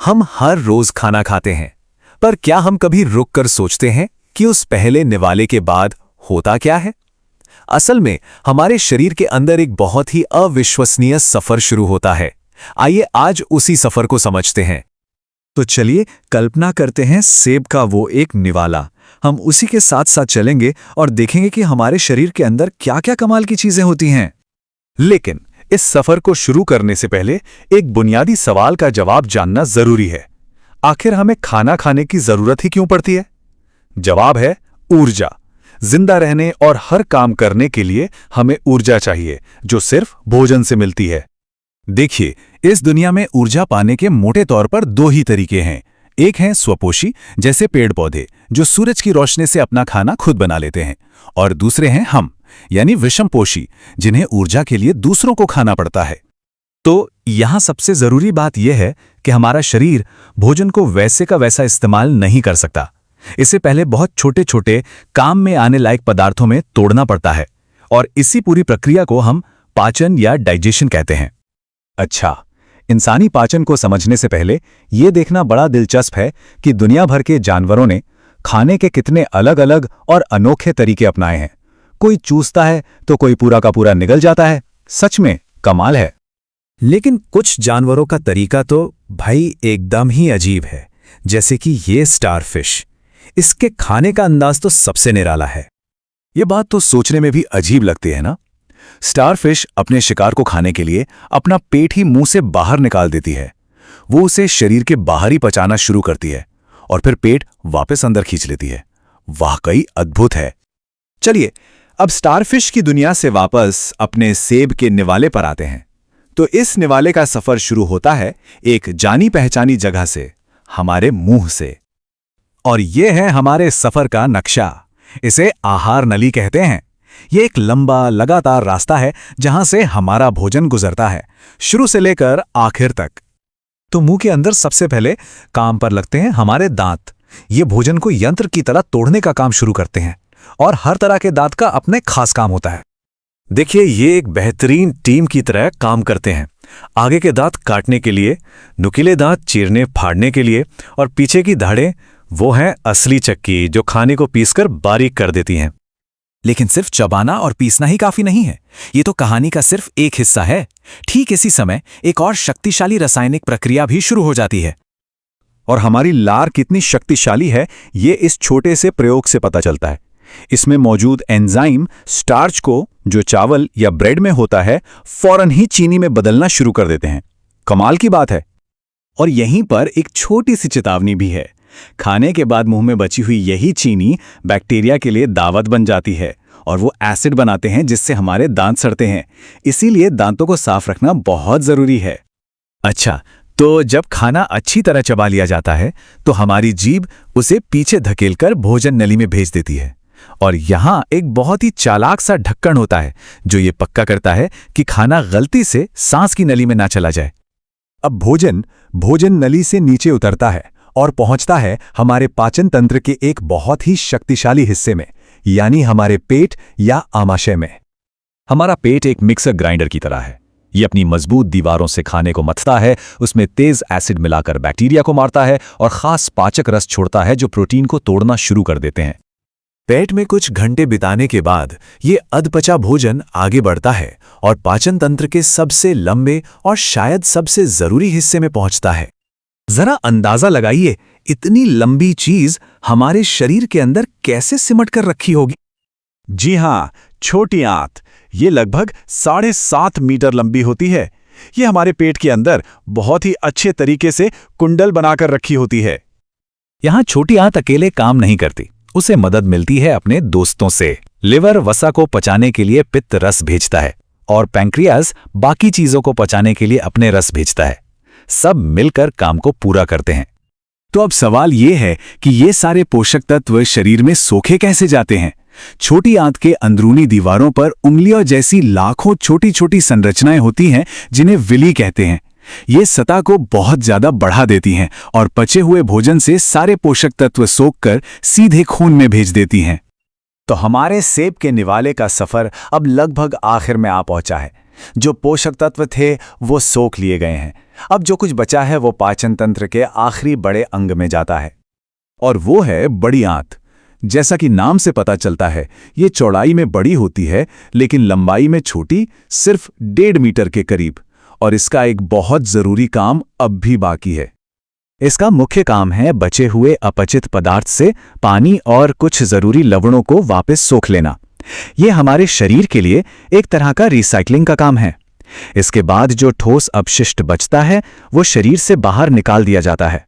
हम हर रोज खाना खाते हैं, पर क्या हम कभी रुककर सोचते हैं कि उस पहले निवाले के बाद होता क्या है? असल में हमारे शरीर के अंदर एक बहुत ही अविश्वसनीय सफर शुरू होता है। आइए आज उसी सफर को समझते हैं। तो चलिए कल्पना करते हैं सेब का वो एक निवाला। हम उसी के साथ साथ चलेंगे और देखेंगे कि हमारे शरीर के अंदर क्या क्या कमाल की चीजें होती हैं। लेकिन इस सफर को शुरू करने से पहले एक बुनियादी सवाल का जवाब जानना जरूरी है। आखिर हमें खाना खाने की जरूरत ही क्यों पड़ती है? जवाब है ऊर्जा। जिंदा रहने और हर काम करने के लिए हमें ऊर्जा चाहिए, जो सिर्फ भोजन से मिलती है। देखिए, इस दुनिया में ऊर्जा पाने के मोटे तौर पर दो ही तरीके हैं। एक है स्वपोषी, जैसे पेड़ पौधे जो सूरज की रोशनी से अपना खाना खुद बना लेते हैं, और दूसरे हैं हम, यानी विषमपोषी, जिन्हें ऊर्जा के लिए दूसरों को खाना पड़ता है। तो यहां सबसे जरूरी बात यह है कि हमारा शरीर भोजन को वैसे का वैसा इस्तेमाल नहीं कर सकता। इसे पहले बहुत छोटे छोटे काम में आने लायक पदार्थों में तोड़ना पड़ता है, और इसी पूरी प्रक्रिया को हम पाचन या डाइजेशन कहते हैं। अच्छा, इंसानी पाचन को समझने से पहले यह देखना बड़ा दिलचस्प है कि दुनिया भर के जानवरों ने खाने के कितने अलग अलग और अनोखे तरीके अपनाए हैं। कोई चूसता है तो कोई पूरा का पूरा निगल जाता है। सच में कमाल है। लेकिन कुछ जानवरों का तरीका तो भाई एकदम ही अजीब है, जैसे कि ये स्टारफिश। इसके खाने का अंदाज तो सबसे निराला है। ये बात तो सोचने में भी अजीब लगती है ना। स्टारफिश अपने शिकार को खाने के लिए अपना पेट ही मुंह से बाहर निकाल देती है। वो उसे शरीर के बाहर ही पचाना शुरू करती है और फिर पेट वापस अंदर खींच लेती है। वाकई अद्भुत है। चलिए अब स्टारफिश की दुनिया से वापस अपने सेब के निवाले पर आते हैं। तो इस निवाले का सफर शुरू होता है एक जानी पहचानी जगह से, हमारे मुंह से। और यह है हमारे सफर का नक्शा। इसे आहार नली कहते हैं। यह एक लंबा लगातार रास्ता है जहां से हमारा भोजन गुजरता है, शुरू से लेकर आखिर तक। तो मुंह के अंदर सबसे पहले काम पर लगते हैं हमारे दांत। ये भोजन को यंत्र की तरह तोड़ने का काम शुरू करते हैं, और हर तरह के दांत का अपने खास काम होता है। देखिए, ये एक बेहतरीन टीम की तरह काम करते हैं। आगे के दांत काटने के लिए, नुकीले दांत चीरने फाड़ने के लिए, और पीछे की दाढ़ें वो हैं असली चक्की जो खाने को पीसकर बारीक कर देती हैं। लेकिन सिर्फ चबाना और पीसना ही काफी नहीं है। ये तो कहानी का सिर्फ एक हिस्सा है। ठीक इसी समय एक और शक्तिशाली रासायनिक प्रक्रिया भी शुरू हो जाती है। और हमारी लार कितनी शक्तिशाली है, ये इस छोटे से प्रयोग से पता चलता है। इसमें मौजूद एंजाइम स्टार्च को, जो चावल या ब्रेड में होता है, फौरन ही चीनी में बदलना शुरू कर देते हैं। कमाल की बात है। और यहीं पर एक छोटी सी चेतावनी भी है। खाने के बाद मुंह में बची हुई यही चीनी बैक्टीरिया के लिए दावत बन जाती है, और वो एसिड बनाते हैं जिससे हमारे दांत सड़ते हैं। इसीलिए दांतों को साफ रखना बहुत जरूरी है। अच्छा, तो जब खाना अच्छी तरह चबा लिया जाता है तो हमारी जीभ उसे पीछे धकेलकर भोजन नली में भेज देती है। और यहां एक बहुत ही चालाक सा ढक्कन होता है जो ये पक्का करता है कि खाना गलती से सांस की नली में ना चला जाए। अब भोजन नली से नीचे उतरता है और पहुंचता है हमारे पाचन तंत्र के एक बहुत ही शक्तिशाली हिस्से में, यानी हमारे पेट या आमाशय में। हमारा पेट एक मिक्सर ग्राइंडर की तरह है। ये अपनी मजबूत दीवारों से खाने को मथता है, उसमें तेज एसिड मिलाकर बैक्टीरिया को मारता है और खास पाचक रस छोड़ता है जो प्रोटीन को तोड़ना शुरू कर देते हैं। पेट में कुछ घंटे बिताने के बाद ये अधपचा भोजन आगे बढ़ता है और पाचन तंत्र के सबसे लंबे और शायद सबसे जरूरी हिस्से में पहुंचता है। जरा अंदाजा लगाइए, इतनी लंबी चीज हमारे शरीर के अंदर कैसे सिमट कर रखी होगी। जी हां, छोटी आंत। ये लगभग 7.5 मीटर लंबी होती है। ये हमारे पेट के अंदर बहुत ही अच्छे तरीके से कुंडल बनाकर रखी होती है। यहां छोटी आंत अकेले काम नहीं करती, उसे मदद मिलती है अपने दोस्तों से। लिवर वसा को पचाने के लिए पित्त रस भेजता है, और पैंक्रियाज बाकी चीजों को पचाने के लिए अपने रस भेजता है। सब मिलकर काम को पूरा करते हैं। तो अब सवाल यह है कि ये सारे पोषक तत्व शरीर में सोखे कैसे जाते हैं। छोटी आंत के अंदरूनी दीवारों पर उंगलियों जैसी लाखों छोटी छोटी संरचनाएं होती हैं जिन्हें विली कहते हैं। ये सतह को बहुत ज्यादा बढ़ा देती हैं और पचे हुए भोजन से सारे पोषक तत्व सोखकर सीधे खून में भेज देती हैं। तो हमारे सेब के निवाले का सफर अब लगभग आखिर में आ पहुंचा है। जो पोषक तत्व थे वो सोख लिए गए हैं। अब जो कुछ बचा है वो पाचन तंत्र के आखिरी बड़े अंग में जाता है। और वो है बड़ी आंत। जैसा कि नाम से पता चलता है, ये चौड़ाई में बड़ी होती है लेकिन लंबाई में छोटी, सिर्फ 1.5 मीटर के करीब। और इसका एक बहुत जरूरी काम अब भी बाकी है। इसका मुख्य काम है बचे हुए अपचित पदार्थ से पानी और कुछ जरूरी लवणों को वापस सोख लेना। ये हमारे शरीर के लिए एक तरह का रिसाइकलिंग का काम है। इसके बाद जो ठोस अपशिष्ट बचता है वो शरीर से बाहर निकाल दिया जाता है।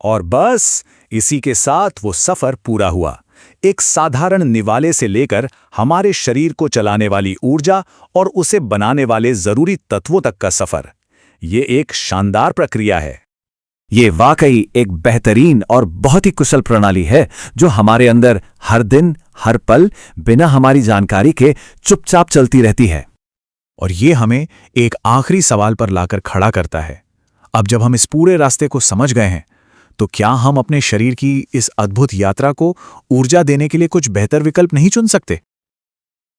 और बस इसी के साथ वो सफर पूरा हुआ। एक साधारण निवाले से लेकर हमारे शरीर को चलाने वाली ऊर्जा और उसे बनाने वाले जरूरी तत्वों तक का सफर। ये एक शानदार प्रक्रिया है। ये वाकई एक बेहतरीन और बहुत ही कुशल प्रणाली है जो हमारे अंदर हर दिन हर पल बिना हमारी जानकारी के चुपचाप चलती रहती है। और ये हमें एक आखिरी सवाल पर लाकर खड़ा करता है। अब जब हम इस पूरे रास्ते को समझ गए हैं, तो क्या हम अपने शरीर की इस अद्भुत यात्रा को ऊर्जा देने के लिए कुछ बेहतर विकल्प नहीं चुन सकते?